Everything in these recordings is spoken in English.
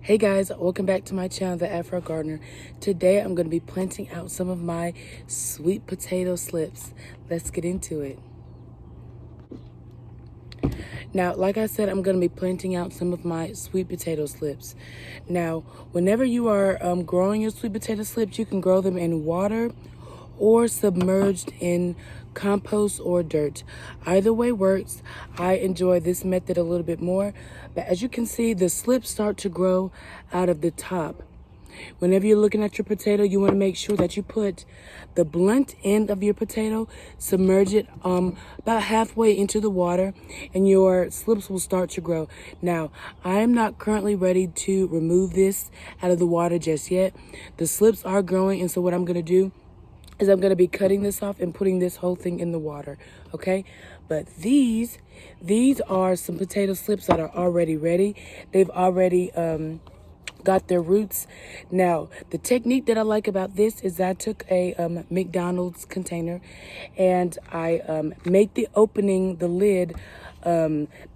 Hey guys, welcome back to my channel, The Afro Gardener. Today I'm going to be planting out some of my sweet potato slips. Let's get into it. Now, like I said, I'm going to be planting out some of my sweet potato slips. Now, whenever you are growing your sweet potato slips, you can grow them in water or submerged in compost or dirt. Either way works. I enjoy this method a little bit more, but as you can see, the slips start to grow out of the top. Whenever you're looking at your potato, you want to make sure that you put the blunt end of your potato, submerge it about halfway into the water, and your slips will start to grow. Now, I am not currently ready to remove this out of the water just yet. The slips are growing, and so what I'm going to do is I'm going to be cutting this off and putting this whole thing in the water, okay? But these are some potato slips that are already ready. They've already got their roots. Now, the technique that I like about this is I took a McDonald's container and I made the opening, the lid,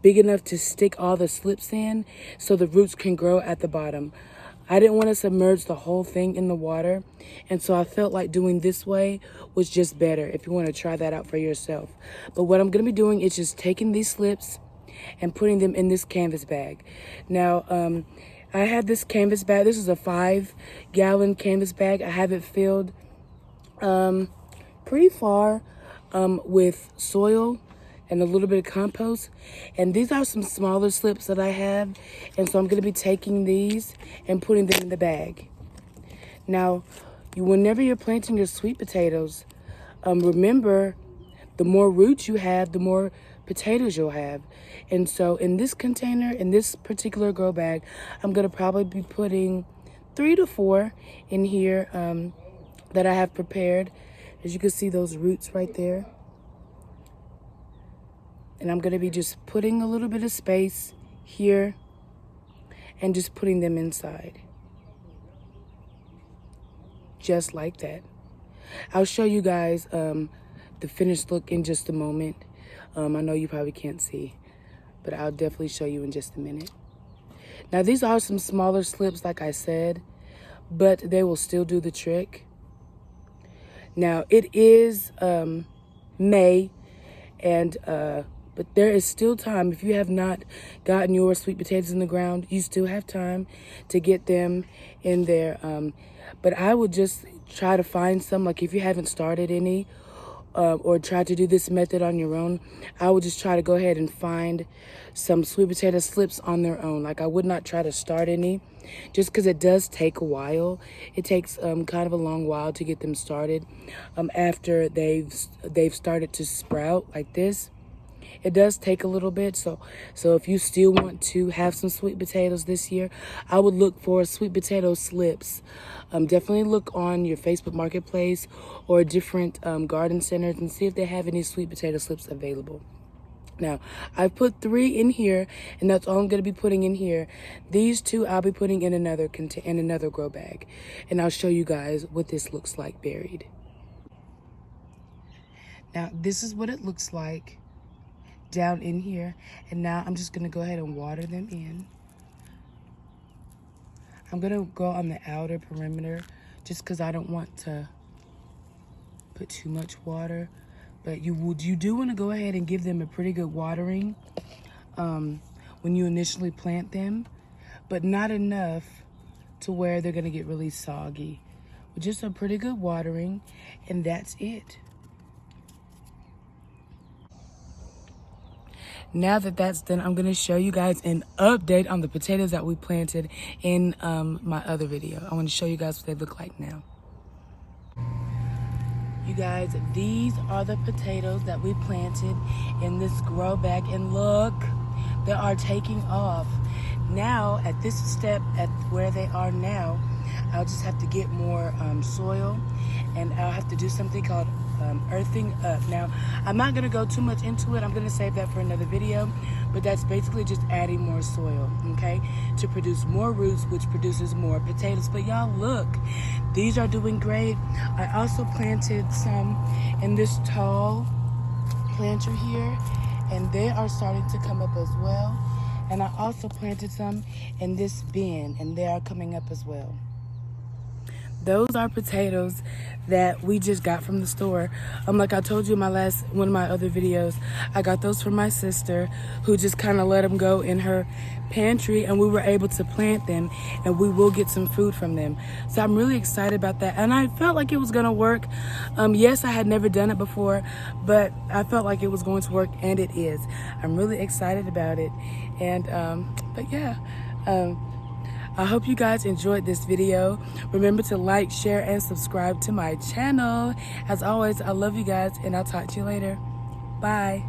big enough to stick all the slips in so the roots can grow at the bottom. I didn't want to submerge the whole thing in the water, and so I felt like doing this way was just better if you want to try that out for yourself. But what I'm going to be doing is just taking these slips and putting them in this canvas bag. Now, I have this canvas bag. This is a 5-gallon canvas bag. I have it filled pretty far with soil and a little bit of compost. And these are some smaller slips that I have. And so I'm going to be taking these and putting them in the bag. Now, whenever you're planting your sweet potatoes, remember, the more roots you have, the more potatoes you'll have. And so in this container, in this particular grow bag, I'm going to probably be putting 3 to 4 in here that I have prepared. As you can see, those roots right there. And I'm going to be just putting a little bit of space here and just putting them inside. Just like that. I'll show you guys the finished look in just a moment. I know you probably can't see, but I'll definitely show you in just a minute. Now, these are some smaller slips, like I said, but they will still do the trick. Now, it is May, and but there is still time. If you have not gotten your sweet potatoes in the ground, you still have time to get them in there. But I would just try to find some, like if you haven't started any or try to do this method on your own, I would just try to go ahead and find some sweet potato slips on their own. Like I would not try to start any, just because it does take a while. It takes kind of a long while to get them started after they've started to sprout like this. It does take a little bit, so if you still want to have some sweet potatoes this year, I would look for sweet potato slips. Definitely look on your Facebook Marketplace or different garden centers and see if they have any sweet potato slips available. Now, I've put 3 in here, and that's all I'm going to be putting in here. These 2 I'll be putting in another grow bag, and I'll show you guys what this looks like buried. Now, this is what it looks like down in here, and now I'm just going to go ahead and water them in. I'm going to go on the outer perimeter just because I don't want to put too much water, but you do want to go ahead and give them a pretty good watering when you initially plant them, but not enough to where they're going to get really soggy. But just a pretty good watering, and that's it. Now that that's done, I'm going to show you guys an update on the potatoes that we planted in my other video. I want to show you guys what they look like now. You guys, these are the potatoes that we planted in this grow bag, and look, they are taking off. Now, at this step, at where they are now, I'll just have to get more soil, and I'll have to do something called earthing up. Now, I'm not going to go too much into it. I'm going to save that for another video, but that's basically just adding more soil, okay, to produce more roots, which produces more potatoes. But y'all, look, these are doing great. I also planted some in this tall planter here, and they are starting to come up as well. And I also planted some in this bin, and they are coming up as well. Those are potatoes that we just got from the store. Like I told you in one of my other videos, I got those from my sister, who just kind of let them go in her pantry, and we were able to plant them, and we will get some food from them. So I'm really excited about that, and I felt like it was gonna work. Yes, I had never done it before, but I felt like it was going to work, and it is. I'm really excited about it, and but yeah. I hope you guys enjoyed this video. Remember to like, share, and subscribe to my channel. As always, I love you guys, and I'll talk to you later. Bye.